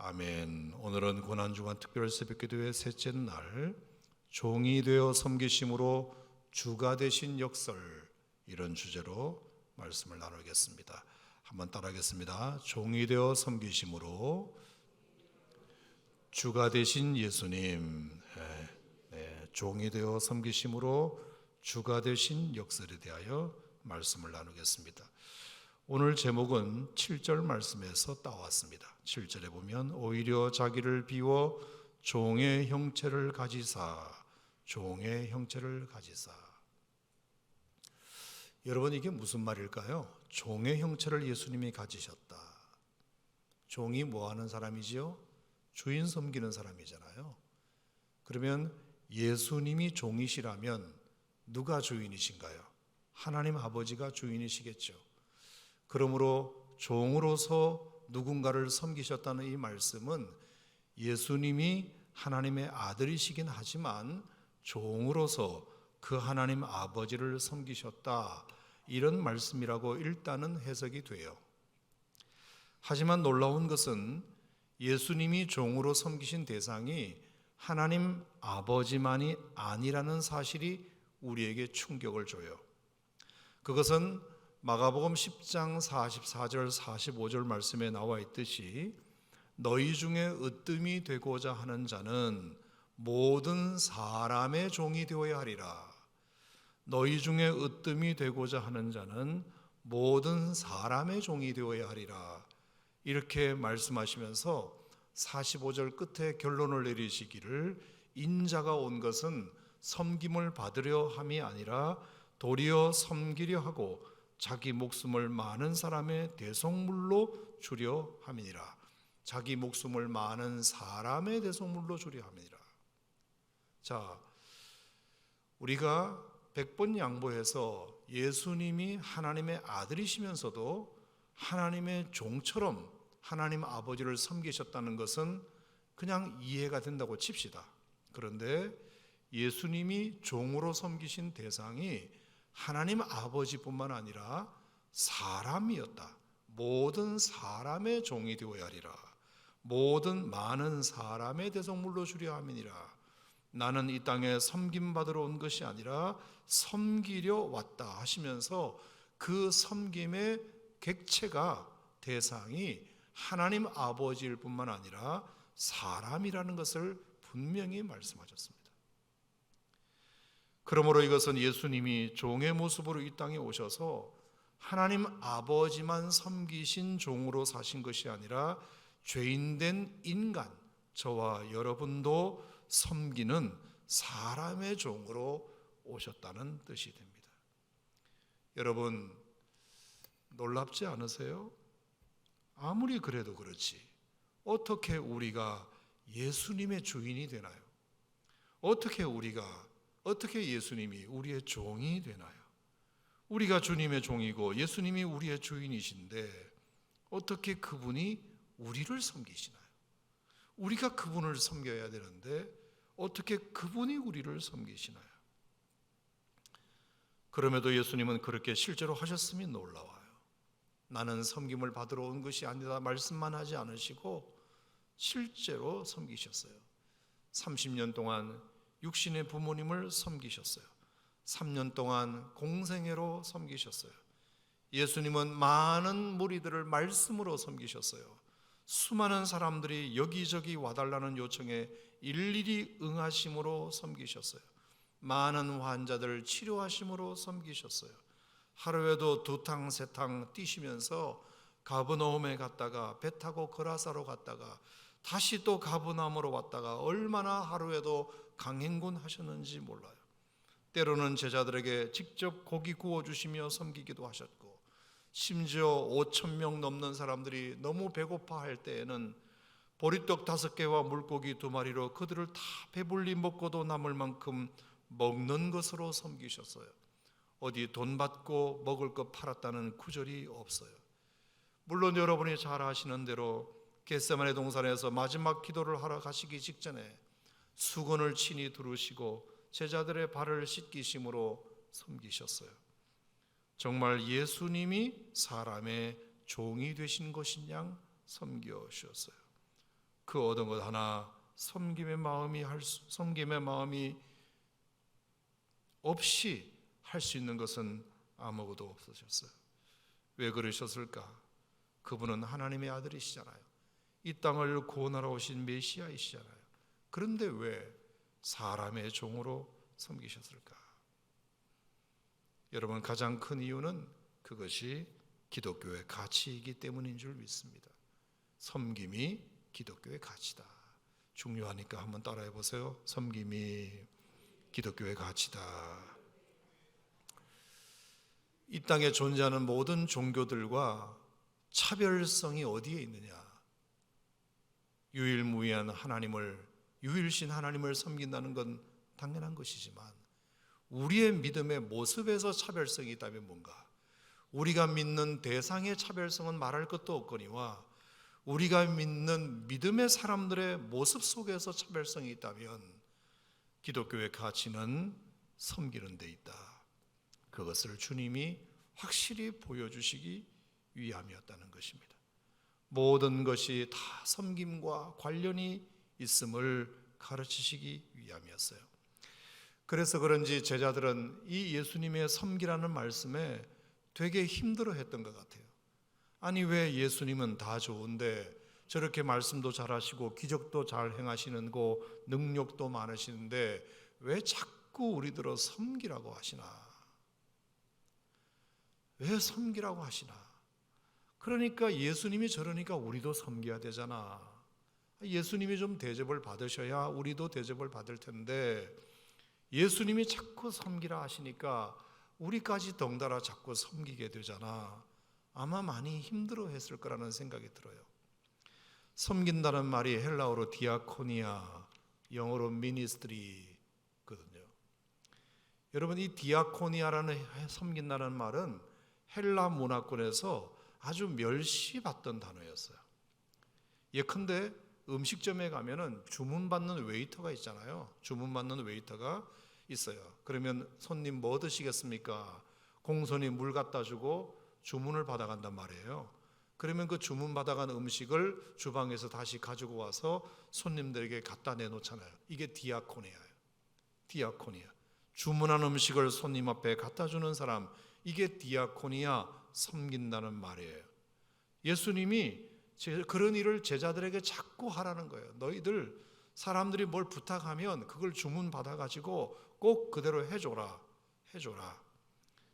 아멘. 오늘은 고난주간 특별 새벽기도회 셋째 날, 종이 되어 섬기심으로 주가 되신 역설, 이런 주제로 말씀을 나누겠습니다. 한번 따라하겠습니다. 종이 되어 섬기심으로 주가 되신 예수님. 종이 되어 섬기심으로 주가 되신 역설에 대하여 말씀을 나누겠습니다. 오늘 제목은 7절 말씀에서 따왔습니다. 7절에 보면 오히려 자기를 비워 종의 형체를 가지사, 종의 형체를 가지사. 여러분, 이게 무슨 말일까요? 종의 형체를 예수님이 가지셨다. 종이 뭐 하는 사람이지요? 주인 섬기는 사람이잖아요. 그러면 예수님이 종이시라면 누가 주인이신가요? 하나님 아버지가 주인이시겠죠. 그러므로 종으로서 누군가를 섬기셨다는 이 말씀은 예수님이 하나님의 아들이시긴 하지만 종으로서 그 하나님 아버지를 섬기셨다, 이런 말씀이라고 일단은 해석이 돼요. 하지만 놀라운 것은 예수님이 종으로 섬기신 대상이 하나님 아버지만이 아니라는 사실이 우리에게 충격을 줘요. 그것은 마가복음 10장 44절 45절 말씀에 나와 있듯이 너희 중에 으뜸이 되고자 하는 자는 모든 사람의 종이 되어야 하리라. 너희 중에 으뜸이 되고자 하는 자는 모든 사람의 종이 되어야 하리라. 이렇게 말씀하시면서 45절 끝에 결론을 내리시기를 인자가 온 것은 섬김을 받으려 함이 아니라 도리어 섬기려 하고 자기 목숨을 많은 사람의 대속물로 주려 함이니라. 자기 목숨을 많은 사람의 대속물로 주려 함이니라. 자, 우리가 100번 양보해서 예수님이 하나님의 아들이시면서도 하나님의 종처럼 하나님 아버지를 섬기셨다는 것은 그냥 이해가 된다고 칩시다. 그런데 예수님이 종으로 섬기신 대상이 하나님 아버지뿐만 아니라 사람이었다. 모든 사람의 종이 되어야 하리라. 모든 많은 사람의 대속물로 주려 함이니라. 나는 이 땅에 섬김받으러 온 것이 아니라 섬기려 왔다 하시면서 그 섬김의 객체가, 대상이 하나님 아버지일 뿐만 아니라 사람이라는 것을 분명히 말씀하셨습니다. 그러므로 이것은 예수님이 종의 모습으로 이 땅에 오셔서 하나님 아버지만 섬기신 종으로 사신 것이 아니라 죄인된 인간, 저와 여러분도 섬기는 사람의 종으로 오셨다는 뜻이 됩니다. 여러분, 놀랍지 않으세요? 아무리 그래도 그렇지 어떻게 우리가 예수님의 주인이 되나요? 어떻게 예수님이 우리의 종이 되나요? 우리가 주님의 종이고 예수님이 우리의 주인이신데 어떻게 그분이 우리를 섬기시나요? 우리가 그분을 섬겨야 되는데 어떻게 그분이 우리를 섬기시나요? 그럼에도 예수님은 그렇게 실제로 하셨음이 놀라워요. 나는 섬김을 받으러 온 것이 아니다 말씀만 하지 않으시고 실제로 섬기셨어요. 30년 동안 육신의 부모님을 섬기셨어요. 3년 동안 공생애로 섬기셨어요. 예수님은 많은 무리들을 말씀으로 섬기셨어요. 수많은 사람들이 여기저기 와달라는 요청에 일일이 응하심으로 섬기셨어요. 많은 환자들을 치료하심으로 섬기셨어요. 하루에도 2탕 3탕 뛰시면서 가버나움에 갔다가 배 타고 거라사로 갔다가 다시 또 가버나움으로 왔다가 얼마나 하루에도 강행군 하셨는지 몰라요. 때로는 제자들에게 직접 고기 구워주시며 섬기기도 하셨고, 심지어 5,000명 넘는 사람들이 너무 배고파할 때에는 보리떡 5개와 물고기 2마리로 그들을 다 배불리 먹고도 남을 만큼 먹는 것으로 섬기셨어요. 어디 돈 받고 먹을 것 팔았다는 구절이 없어요. 물론 여러분이 잘 아시는 대로 겟세마네 동산에서 마지막 기도를 하러 가시기 직전에 수건을 친히 두르시고 제자들의 발을 씻기심으로 섬기셨어요. 정말 예수님이 사람의 종이 되신 것인 양 섬겨주셨어요. 그 얻은 것 하나 섬김의 마음이 없이 할 수 있는 것은 아무것도 없으셨어요. 왜 그러셨을까? 그분은 하나님의 아들이시잖아요. 이 땅을 구원하러 오신 메시아이시잖아요. 그런데 왜 사람의 종으로 섬기셨을까? 여러분, 가장 큰 이유는 그것이 기독교의 가치이기 때문인 줄 믿습니다. 섬김이 기독교의 가치다. 중요하니까 한번 따라해 보세요. 섬김이 기독교의 가치다. 이 땅에 존재하는 모든 종교들과 차별성이 어디에 있느냐? 유일무이한 유일신 하나님을 섬긴다는 건 당연한 것이지만 우리의 믿음의 모습에서 차별성이 있다면 뭔가? 우리가 믿는 대상의 차별성은 말할 것도 없거니와 우리가 믿는 믿음의 사람들의 모습 속에서 차별성이 있다면 기독교의 가치는 섬기는 데 있다. 그것을 주님이 확실히 보여주시기 위함이었다는 것입니다. 모든 것이 다 섬김과 관련이 있음을 가르치시기 위함이었어요. 그래서 그런지 제자들은 이 예수님의 섬기라는 말씀에 되게 힘들어했던 것 같아요. 아니, 왜 예수님은 다 좋은데 저렇게 말씀도 잘하시고 기적도 잘 행하시는 거 능력도 많으시는데 왜 자꾸 우리들을 섬기라고 하시나? 왜 섬기라고 하시나? 그러니까 예수님이 저러니까 우리도 섬겨야 되잖아. 예수님이 좀 대접을 받으셔야 우리도 대접을 받을 텐데 예수님이 자꾸 섬기라 하시니까 우리까지 덩달아 자꾸 섬기게 되잖아. 아마 많이 힘들어했을 거라는 생각이 들어요. 섬긴다는 말이 헬라어로 디아코니아, 영어로 미니스트리거든요. 여러분, 이 디아코니아라는 섬긴다는 말은 헬라 문화권에서 아주 멸시받던 단어였어요. 예컨대 음식점에 가면은 주문받는 웨이터가 있잖아요. 주문받는 웨이터가 있어요. 그러면 손님 뭐 드시겠습니까? 공손히 물 갖다 주고 주문을 받아간단 말이에요. 그러면 그 주문 받아간 음식을 주방에서 다시 가지고 와서 손님들에게 갖다 내놓잖아요. 이게 디아코니아예요. 디아코니아. 주문한 음식을 손님 앞에 갖다 주는 사람, 이게 디아코니아, 섬긴다는 말이에요. 예수님이 그런 일을 제자들에게 자꾸 하라는 거예요. 너희들 사람들이 뭘 부탁하면 그걸 주문 받아가지고 꼭 그대로 해줘라.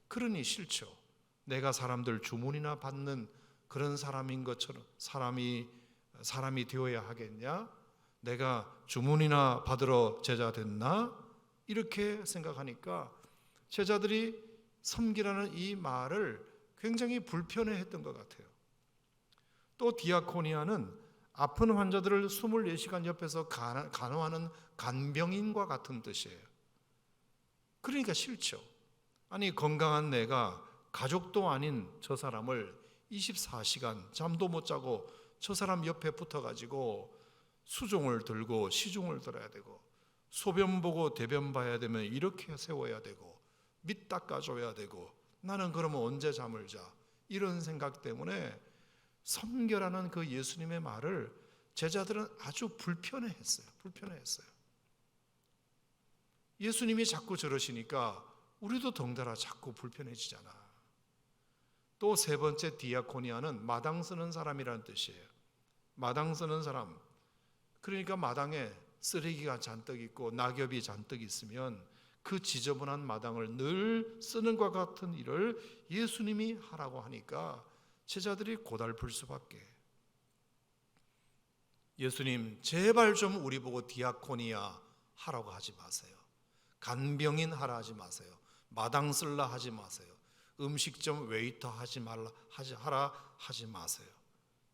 그러니 싫죠. 내가 사람들 주문이나 받는 그런 사람인 것처럼 사람이 되어야 하겠냐? 내가 주문이나 받으러 제자 됐나? 이렇게 생각하니까 제자들이 섬기라는 이 말을 굉장히 불편해했던 것 같아요. 또 디아코니아는 아픈 환자들을 24시간 옆에서 간호하는 간병인과 같은 뜻이에요. 그러니까 싫죠. 아니, 건강한 내가 가족도 아닌 저 사람을 24시간 잠도 못 자고 저 사람 옆에 붙어가지고 수종을 들고 시중을 들어야 되고 소변 보고 대변 봐야 되면 이렇게 세워야 되고 밑 닦아줘야 되고 나는 그러면 언제 잠을 자? 이런 생각 때문에 섬겨라는 그 예수님의 말을 제자들은 아주 불편해했어요. 예수님이 자꾸 저러시니까 우리도 덩달아 자꾸 불편해지잖아. 또 세 번째 디아코니아는 마당 쓰는 사람이라는 뜻이에요. 마당 쓰는 사람. 그러니까 마당에 쓰레기가 잔뜩 있고 낙엽이 잔뜩 있으면 그 지저분한 마당을 늘 쓰는 것과 같은 일을 예수님이 하라고 하니까 제자들이 고달플 수밖에. 예수님, 제발 좀 우리 보고 디아코니아 하라고 하지 마세요. 간병인 하라 하지 마세요. 마당 쓸라 하지 마세요. 음식점 웨이터 하라 하지 마세요.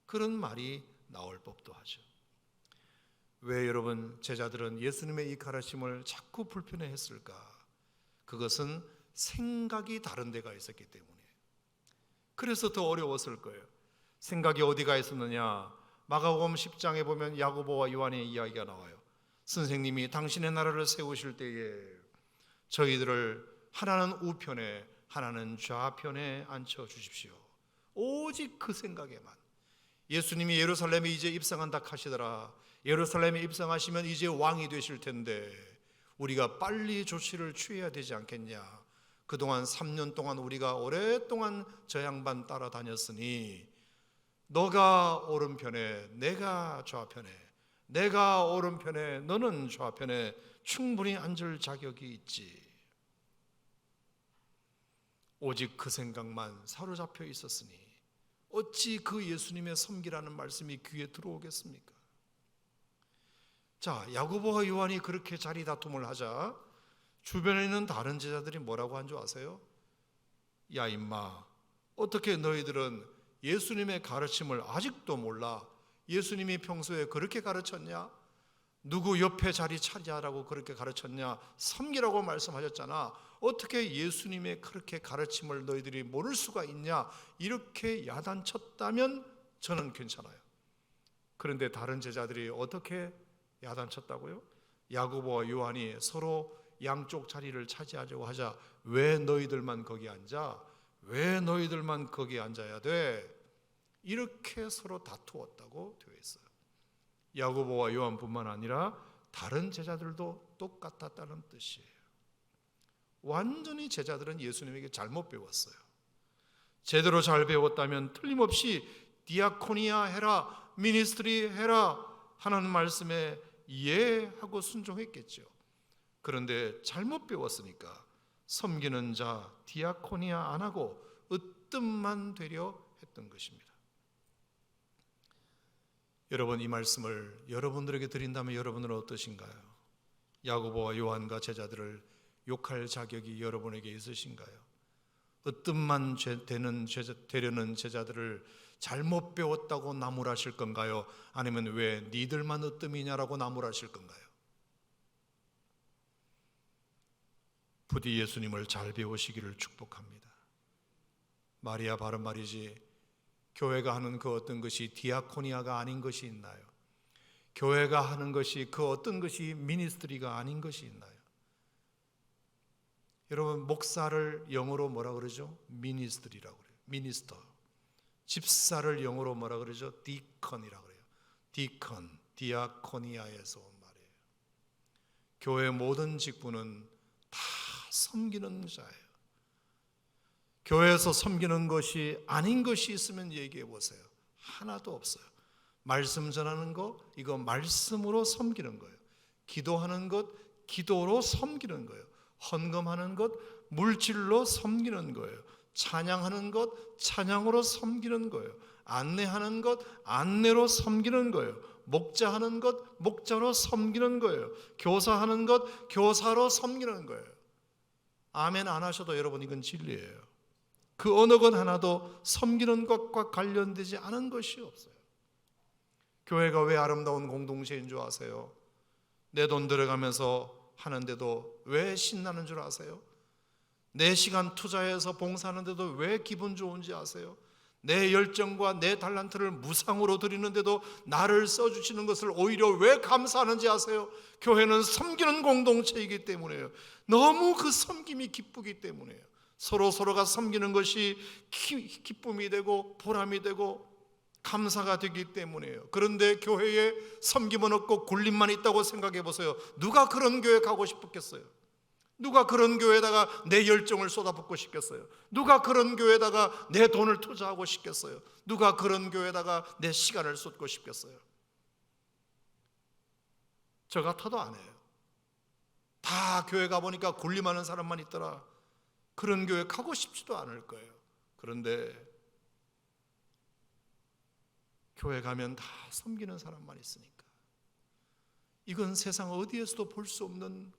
그런 말이 나올 법도 하죠. 왜 여러분 제자들은 예수님의 이 가르침을 자꾸 불편해했을까? 그것은 생각이 다른 데가 있었기 때문이에요. 그래서 더 어려웠을 거예요. 생각이 어디가 있었느냐? 마가복음 10장에 보면 야고보와 요한의 이야기가 나와요. 선생님이 당신의 나라를 세우실 때에 저희들을 하나는 우편에 하나는 좌편에 앉혀 주십시오. 오직 그 생각에만. 예수님이 예루살렘에 이제 입성한다 하시더라. 예루살렘에 입성하시면 이제 왕이 되실 텐데 우리가 빨리 조치를 취해야 되지 않겠냐. 그동안 3년 동안 우리가 오랫동안 저 양반 따라다녔으니 너가 오른편에 내가 좌편에, 내가 오른편에 너는 좌편에 충분히 앉을 자격이 있지. 오직 그 생각만 사로잡혀 있었으니 어찌 그 예수님의 섬기라는 말씀이 귀에 들어오겠습니까? 자, 야고보와 요한이 그렇게 자리 다툼을 하자 주변에 있는 다른 제자들이 뭐라고 한 줄 아세요? 야 임마, 어떻게 너희들은 예수님의 가르침을 아직도 몰라? 예수님이 평소에 그렇게 가르쳤냐? 누구 옆에 자리 차지하라고 그렇게 가르쳤냐? 섬기라고 말씀하셨잖아. 어떻게 예수님의 그렇게 가르침을 너희들이 모를 수가 있냐? 이렇게 야단쳤다면 저는 괜찮아요. 그런데 다른 제자들이 어떻게 야단쳤다고요? 야고보와 요한이 서로 양쪽 자리를 차지하려고 하자 왜 너희들만 거기 앉아? 왜 너희들만 거기 앉아야 돼? 이렇게 서로 다투었다고 되어 있어요. 야고보와 요한뿐만 아니라 다른 제자들도 똑같았다는 뜻이에요. 완전히 제자들은 예수님에게 잘못 배웠어요. 제대로 잘 배웠다면 틀림없이 디아코니아 해라, 미니스트리 해라 하는 말씀에 이해하고 순종했겠죠. 그런데 잘못 배웠으니까 섬기는 자 디아코니아 안 하고 으뜸만 되려 했던 것입니다. 여러분, 이 말씀을 여러분들에게 드린다면 여러분은 어떠신가요? 야고보와 요한과 제자들을 욕할 자격이 여러분에게 있으신가요? 으뜸만 되려는 제자들을 잘못 배웠다고 나무라실 건가요? 아니면 왜 니들만 으뜸이냐라고 나무라실 건가요? 부디 예수님을 잘 배우시기를 축복합니다. 말이야 바른 말이지, 교회가 하는 그 어떤 것이 디아코니아가 아닌 것이 있나요? 교회가 하는 것이 그 어떤 것이 미니스트리가 아닌 것이 있나요? 여러분, 목사를 영어로 뭐라 그러죠? 미니스트리라고 그래요. 미니스터. 집사를 영어로 뭐라 그러죠? 디컨이라고 그래요. 디컨, 디아코니아에서 온 말이에요. 교회 모든 직분은 다 섬기는 자예요. 교회에서 섬기는 것이 아닌 것이 있으면 얘기해 보세요. 하나도 없어요. 말씀 전하는 거, 이거 말씀으로 섬기는 거예요. 기도하는 것, 기도로 섬기는 거예요. 헌금하는 것, 물질로 섬기는 거예요. 찬양하는 것, 찬양으로 섬기는 거예요. 안내하는 것, 안내로 섬기는 거예요. 목자하는 것, 목자로 섬기는 거예요. 교사하는 것, 교사로 섬기는 거예요. 아멘 안 하셔도 여러분, 이건 진리예요. 그 어느 것 하나도 섬기는 것과 관련되지 않은 것이 없어요. 교회가 왜 아름다운 공동체인 줄 아세요? 내 돈 들어가면서 하는데도 왜 신나는 줄 아세요? 내 시간 투자해서 봉사하는데도 왜 기분 좋은지 아세요? 내 열정과 내 달란트를 무상으로 드리는데도 나를 써주시는 것을 오히려 왜 감사하는지 아세요? 교회는 섬기는 공동체이기 때문에요. 너무 그 섬김이 기쁘기 때문에요. 서로가 섬기는 것이 기쁨이 되고 보람이 되고 감사가 되기 때문에요. 그런데 교회에 섬김은 없고 굴림만 있다고 생각해 보세요. 누가 그런 교회 가고 싶었겠어요? 누가 그런 교회에다가 내 열정을 쏟아붓고 싶겠어요? 누가 그런 교회에다가 내 돈을 투자하고 싶겠어요? 누가 그런 교회에다가 내 시간을 쏟고 싶겠어요? 저 같아도 안 해요. 다 교회 가보니까 굴림하는 사람만 있더라. 그런 교회 가고 싶지도 않을 거예요. 그런데 교회 가면 다 섬기는 사람만 있으니까, 이건 세상 어디에서도 볼 수 없는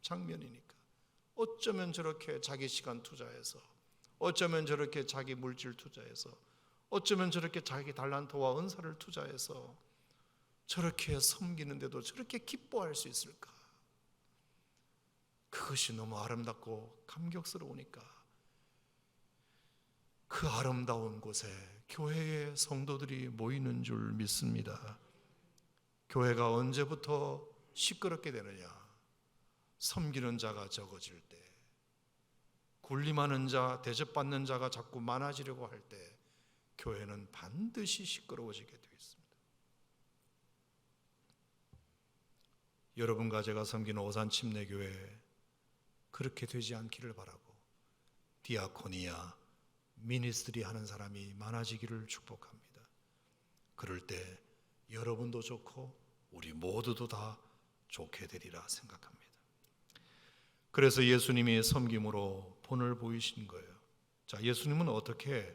장면이니까 어쩌면 저렇게 자기 시간 투자해서, 어쩌면 저렇게 자기 물질 투자해서, 어쩌면 저렇게 자기 달란트와 은사를 투자해서 저렇게 섬기는데도 저렇게 기뻐할 수 있을까? 그것이 너무 아름답고 감격스러우니까 그 아름다운 곳에 교회의 성도들이 모이는 줄 믿습니다. 교회가 언제부터 시끄럽게 되느냐? 섬기는 자가 적어질 때, 굴림하는 자, 대접받는 자가 자꾸 많아지려고 할 때 교회는 반드시 시끄러워지게 되어 있습니다. 여러분과 제가 섬기는 오산 침례교회 그렇게 되지 않기를 바라고 디아코니아, 미니스트리 하는 사람이 많아지기를 축복합니다. 그럴 때 여러분도 좋고 우리 모두도 다 좋게 되리라 생각합니다. 그래서 예수님이 섬김으로 본을 보이신 거예요. 자, 예수님은 어떻게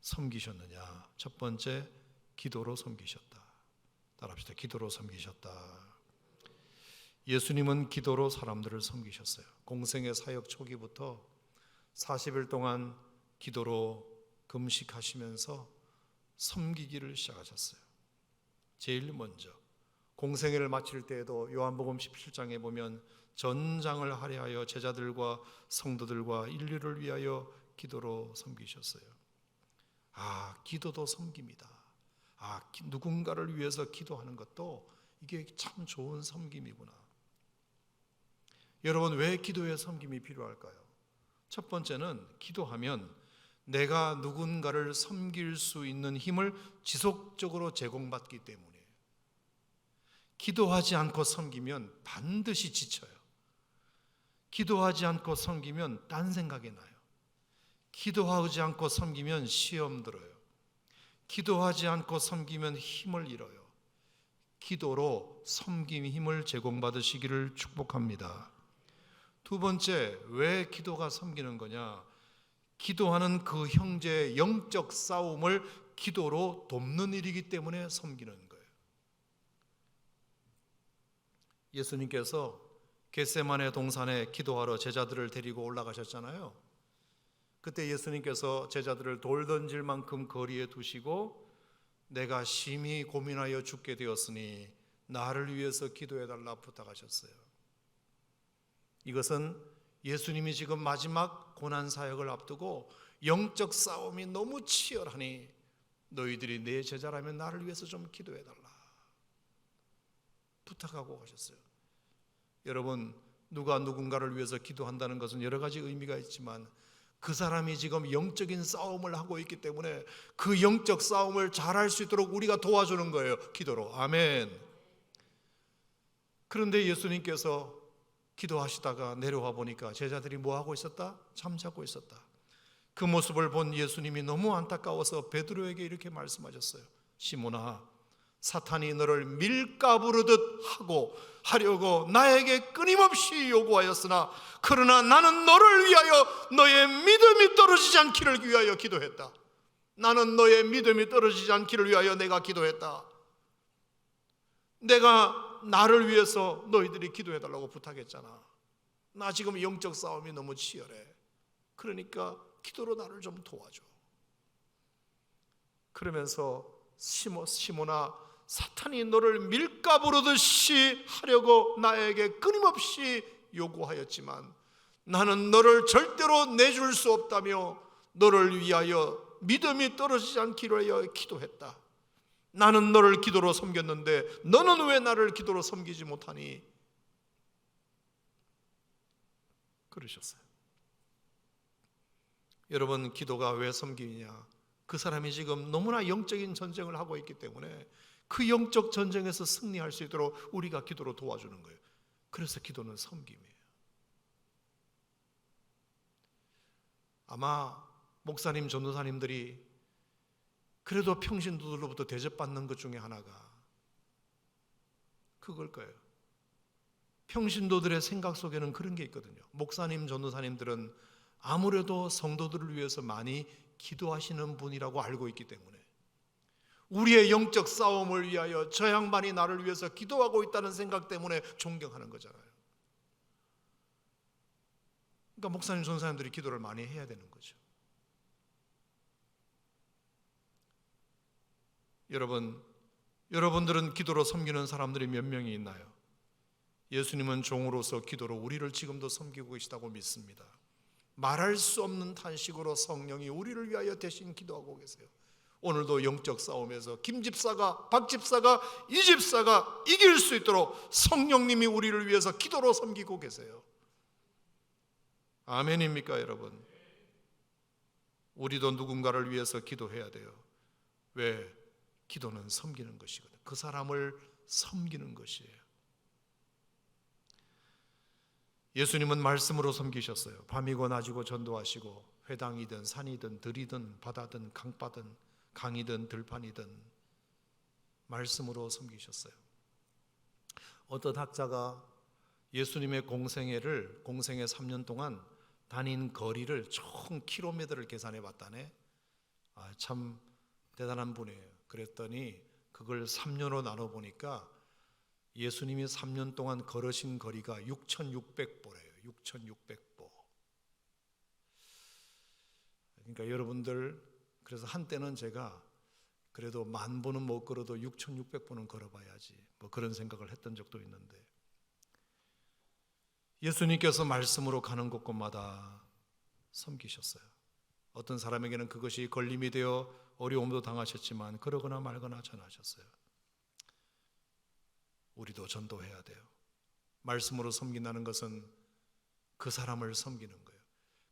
섬기셨느냐? 첫 번째, 기도로 섬기셨다. 따라합시다. 기도로 섬기셨다. 예수님은 기도로 사람들을 섬기셨어요. 공생의 사역 초기부터 40일 동안 기도로 금식하시면서 섬기기를 시작하셨어요. 제일 먼저 공생애를 마칠 때에도 요한복음 17장에 보면 전장을 할애하여 제자들과 성도들과 인류를 위하여 기도로 섬기셨어요. 기도도 섬깁니다. 누군가를 위해서 기도하는 것도 이게 참 좋은 섬김이구나. 여러분, 왜 기도에 섬김이 필요할까요? 첫 번째는 기도하면 내가 누군가를 섬길 수 있는 힘을 지속적으로 제공받기 때문이에요. 기도하지 않고 섬기면 반드시 지쳐요. 기도하지 않고 섬기면 딴 생각이 나요. 기도하지 않고 섬기면 시험 들어요. 기도하지 않고 섬기면 힘을 잃어요. 기도로 섬김 힘을 제공받으시기를 축복합니다. 두 번째, 왜 기도가 섬기는 거냐? 기도하는 그 형제의 영적 싸움을 기도로 돕는 일이기 때문에 섬기는 거예요. 예수님께서 겟세마네 동산에 기도하러 제자들을 데리고 올라가셨잖아요. 그때 예수님께서 제자들을 돌 던질 만큼 거리에 두시고 내가 심히 고민하여 죽게 되었으니 나를 위해서 기도해달라 부탁하셨어요. 이것은 예수님이 지금 마지막 고난사역을 앞두고 영적 싸움이 너무 치열하니 너희들이 내 제자라면 나를 위해서 좀 기도해달라 부탁하고 가셨어요. 여러분, 누가 누군가를 위해서 기도한다는 것은 여러 가지 의미가 있지만 그 사람이 지금 영적인 싸움을 하고 있기 때문에 그 영적 싸움을 잘할 수 있도록 우리가 도와주는 거예요. 기도로. 아멘. 그런데 예수님께서 기도하시다가 내려와 보니까 제자들이 뭐 하고 있었다? 잠자고 있었다. 그 모습을 본 예수님이 너무 안타까워서 베드로에게 이렇게 말씀하셨어요. 시몬아, 사탄이 너를 밀가부르듯 하려고 나에게 끊임없이 요구하였으나 그러나 나는 너를 위하여 너의 믿음이 떨어지지 않기를 위하여 기도했다. 나는 너의 믿음이 떨어지지 않기를 위하여 내가 기도했다. 내가 나를 위해서 너희들이 기도해달라고 부탁했잖아. 나 지금 영적 싸움이 너무 치열해. 그러니까 기도로 나를 좀 도와줘. 그러면서 시몬아, 사탄이 너를 밀가부르듯이 하려고 나에게 끊임없이 요구하였지만 나는 너를 절대로 내줄 수 없다며 너를 위하여 믿음이 떨어지지 않기를 위하여 기도했다. 나는 너를 기도로 섬겼는데 너는 왜 나를 기도로 섬기지 못하니? 그러셨어요. 여러분, 기도가 왜 섬기냐? 그 사람이 지금 너무나 영적인 전쟁을 하고 있기 때문에 그 영적 전쟁에서 승리할 수 있도록 우리가 기도로 도와주는 거예요. 그래서 기도는 섬김이에요. 아마 목사님, 전도사님들이 그래도 평신도들로부터 대접받는 것 중에 하나가 그걸 거예요. 평신도들의 생각 속에는 그런 게 있거든요. 목사님, 전도사님들은 아무래도 성도들을 위해서 많이 기도하시는 분이라고 알고 있기 때문에 우리의 영적 싸움을 위하여 저 양반이 나를 위해서 기도하고 있다는 생각 때문에 존경하는 거잖아요. 그러니까 목사님, 전도사님들이 기도를 많이 해야 되는 거죠. 여러분들은 기도로 섬기는 사람들이 몇 명이 있나요? 예수님은 종으로서 기도로 우리를 지금도 섬기고 계시다고 믿습니다. 말할 수 없는 탄식으로 성령이 우리를 위하여 대신 기도하고 계세요. 오늘도 영적 싸움에서 김 집사가, 박 집사가, 이 집사가 이길 수 있도록 성령님이 우리를 위해서 기도로 섬기고 계세요. 아멘입니까, 여러분? 우리도 누군가를 위해서 기도해야 돼요. 왜? 기도는 섬기는 것이거든. 그 사람을 섬기는 것이에요. 예수님은 말씀으로 섬기셨어요. 밤이고 낮이고 전도하시고 회당이든 산이든 들이든 바다든 강바든 강이든 들판이든 말씀으로 섬기셨어요. 어떤 학자가 예수님의 공생애 3년 동안 다닌 거리를 총 킬로미터를 계산해 봤다네. 참 대단한 분이에요. 그랬더니 그걸 3년으로 나눠 보니까 예수님이 3년 동안 걸으신 거리가 6,600보래요. 6,600보. 그러니까 여러분들, 그래서 한때는 제가 그래도 10,000보는 못 걸어도 6,600보는 걸어봐야지, 뭐 그런 생각을 했던 적도 있는데, 예수님께서 말씀으로 가는 곳곳마다 섬기셨어요. 어떤 사람에게는 그것이 걸림이 되어 어려움도 당하셨지만 그러거나 말거나 전하셨어요. 우리도 전도해야 돼요. 말씀으로 섬긴다는 것은 그 사람을 섬기는 거예요.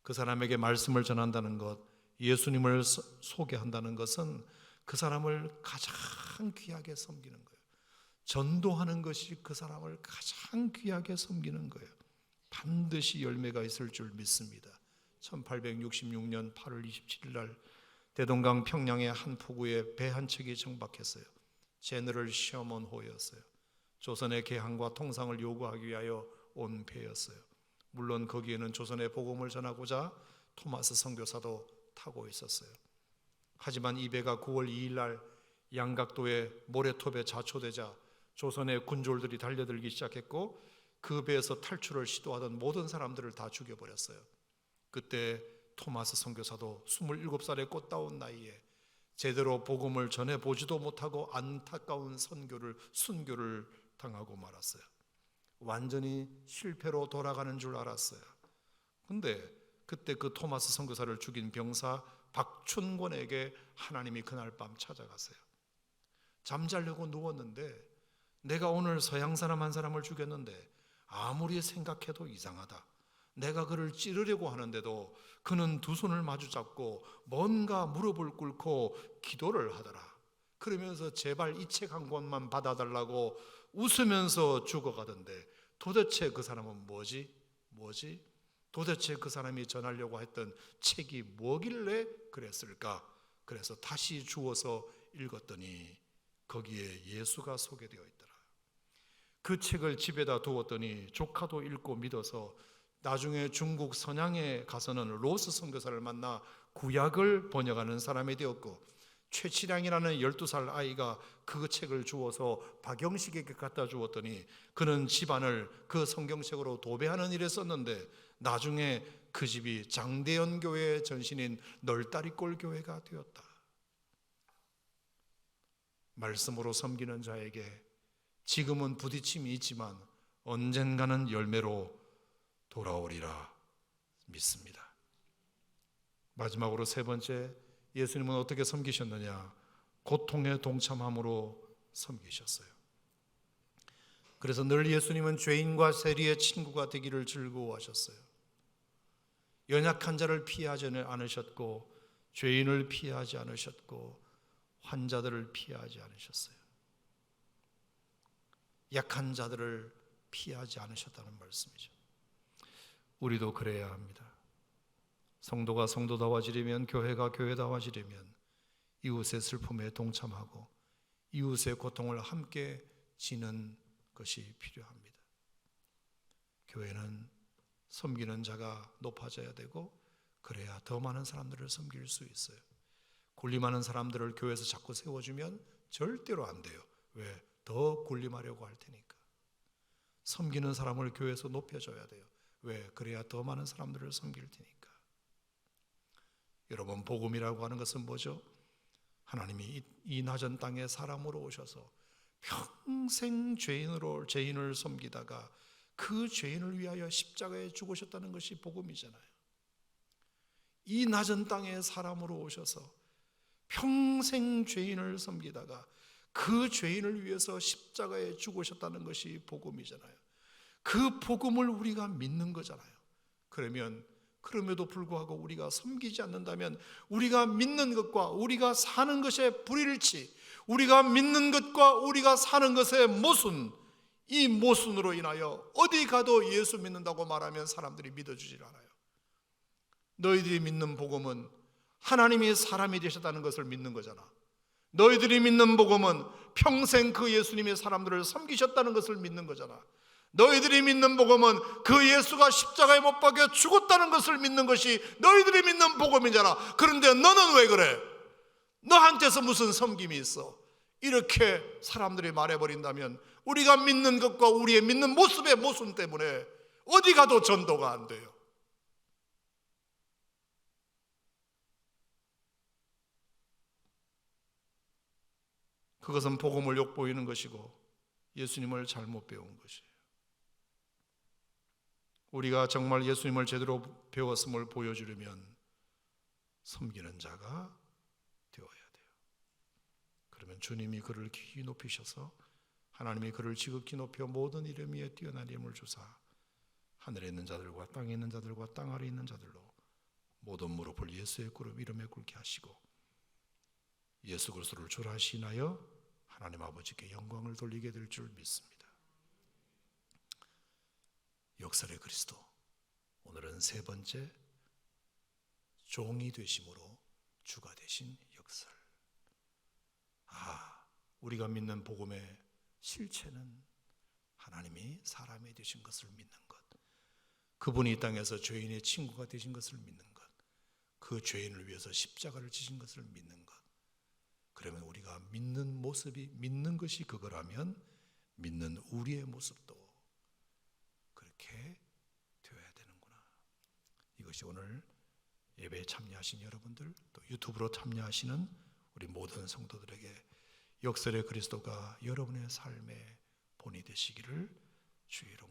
그 사람에게 말씀을 전한다는 것, 예수님을 소개한다는 것은 그 사람을 가장 귀하게 섬기는 거예요. 전도하는 것이 그 사람을 가장 귀하게 섬기는 거예요. 반드시 열매가 있을 줄 믿습니다. 1866년 8월 27일 날 대동강 평양의 한 포구에 배 한 척이 정박했어요. 제너럴 셔먼 호였어요. 조선의 개항과 통상을 요구하기 위하여 온 배였어요. 물론 거기에는 조선의 복음을 전하고자 토마스 선교사도 타고 있었어요. 하지만 이 배가 9월 2일 날 양각도의 모래톱에 자초되자 조선의 군졸들이 달려들기 시작했고 그 배에서 탈출을 시도하던 모든 사람들을 다 죽여버렸어요. 그때 토마스 선교사도 27살의 꽃다운 나이에 제대로 복음을 전해보지도 못하고 안타까운 순교를 당하고 말았어요. 완전히 실패로 돌아가는 줄 알았어요. 근데 그때 그 토마스 선교사를 죽인 병사 박춘권에게 하나님이 그날 밤 찾아가세요. 잠자려고 누웠는데 내가 오늘 서양 사람 한 사람을 죽였는데 아무리 생각해도 이상하다. 내가 그를 찌르려고 하는데도 그는 두 손을 마주 잡고 뭔가 무릎을 꿇고 기도를 하더라. 그러면서 제발 이 책 한 권만 받아달라고 웃으면서 죽어가던데 도대체 그 사람은 뭐지? 도대체 그 사람이 전하려고 했던 책이 뭐길래 그랬을까? 그래서 다시 주워서 읽었더니 거기에 예수가 소개되어 있더라. 그 책을 집에다 두었더니 조카도 읽고 믿어서 나중에 중국 선양에 가서는 로스 선교사를 만나 구약을 번역하는 사람이 되었고, 최치량이라는 12살 아이가 그 책을 주워서 박영식에게 갖다 주었더니 그는 집안을 그 성경책으로 도배하는 일에 썼는데 나중에 그 집이 장대현 교회의 전신인 널다리골 교회가 되었다. 말씀으로 섬기는 자에게 지금은 부딪힘이 있지만 언젠가는 열매로 돌아오리라 믿습니다. 마지막으로 세 번째, 예수님은 어떻게 섬기셨느냐? 고통에 동참함으로 섬기셨어요. 그래서 늘 예수님은 죄인과 세리의 친구가 되기를 즐거워하셨어요. 연약한 자를 피하지 않으셨고 죄인을 피하지 않으셨고 환자들을 피하지 않으셨어요. 약한 자들을 피하지 않으셨다는 말씀이죠. 우리도 그래야 합니다. 성도가 성도다워지려면, 교회가 교회다워지려면 이웃의 슬픔에 동참하고 이웃의 고통을 함께 지는 것이 필요합니다. 교회는 섬기는 자가 높아져야 되고 그래야 더 많은 사람들을 섬길 수 있어요. 군림하는 사람들을 교회에서 자꾸 세워주면 절대로 안 돼요. 왜? 더 군림하려고 할 테니까. 섬기는 사람을 교회에서 높여줘야 돼요. 왜? 그래야 더 많은 사람들을 섬길 테니까. 여러분, 복음이라고 하는 것은 뭐죠? 하나님이 이 낮은 땅에 사람으로 오셔서 평생 죄인을 섬기다가 그 죄인을 위하여 십자가에 죽으셨다는 것이 복음이잖아요. 이 낮은 땅에 사람으로 오셔서 평생 죄인을 섬기다가 그 죄인을 위해서 십자가에 죽으셨다는 것이 복음이잖아요. 그 복음을 우리가 믿는 거잖아요. 그러면 그럼에도 불구하고 우리가 섬기지 않는다면 우리가 믿는 것과 우리가 사는 것에 불일치, 우리가 믿는 것과 우리가 사는 것의 모순, 이 모순으로 인하여 어디 가도 예수 믿는다고 말하면 사람들이 믿어주질 않아요. 너희들이 믿는 복음은 하나님이 사람이 되셨다는 것을 믿는 거잖아. 너희들이 믿는 복음은 평생 그 예수님이 사람들을 섬기셨다는 것을 믿는 거잖아. 너희들이 믿는 복음은 그 예수가 십자가에 못 박혀 죽었다는 것을 믿는 것이 너희들이 믿는 복음이잖아. 그런데 너는 왜 그래? 너한테서 무슨 섬김이 있어? 이렇게 사람들이 말해버린다면 우리가 믿는 것과 우리의 믿는 모습의 모순 때문에 어디 가도 전도가 안 돼요. 그것은 복음을 욕보이는 것이고 예수님을 잘못 배운 것이에요. 우리가 정말 예수님을 제대로 배웠음을 보여주려면 섬기는 자가 되어야 돼요. 그러면 주님이 그를 깊이 높이셔서 하나님이 그를 지극히 높여 모든 이름 위에 뛰어난 이름을 주사 하늘에 있는 자들과 땅에 있는 자들과 땅 아래 있는 자들로 모든 무릎을 예수의 이름에 꿇게 하시고 예수 그리스도를 주라 하시나요 하나님 아버지께 영광을 돌리게 될 줄 믿습니다. 역설의 그리스도, 오늘은 세 번째, 종이 되심으로 주가 되신 역설. 우리가 믿는 복음의 실체는 하나님이 사람이 되신 것을 믿는 것, 그분이 이 땅에서 죄인의 친구가 되신 것을 믿는 것, 그 죄인을 위해서 십자가를 지신 것을 믿는 것. 그러면 우리가 믿는 모습이, 믿는 것이 그거라면 믿는 우리의 모습도 그렇게 되어야 되는구나. 이것이 오늘 예배에 참여하신 여러분들, 또 유튜브로 참여하시는 우리 모든 성도들에게 역설의 그리스도가 여러분의 삶의 본이 되시기를 주의 이름으로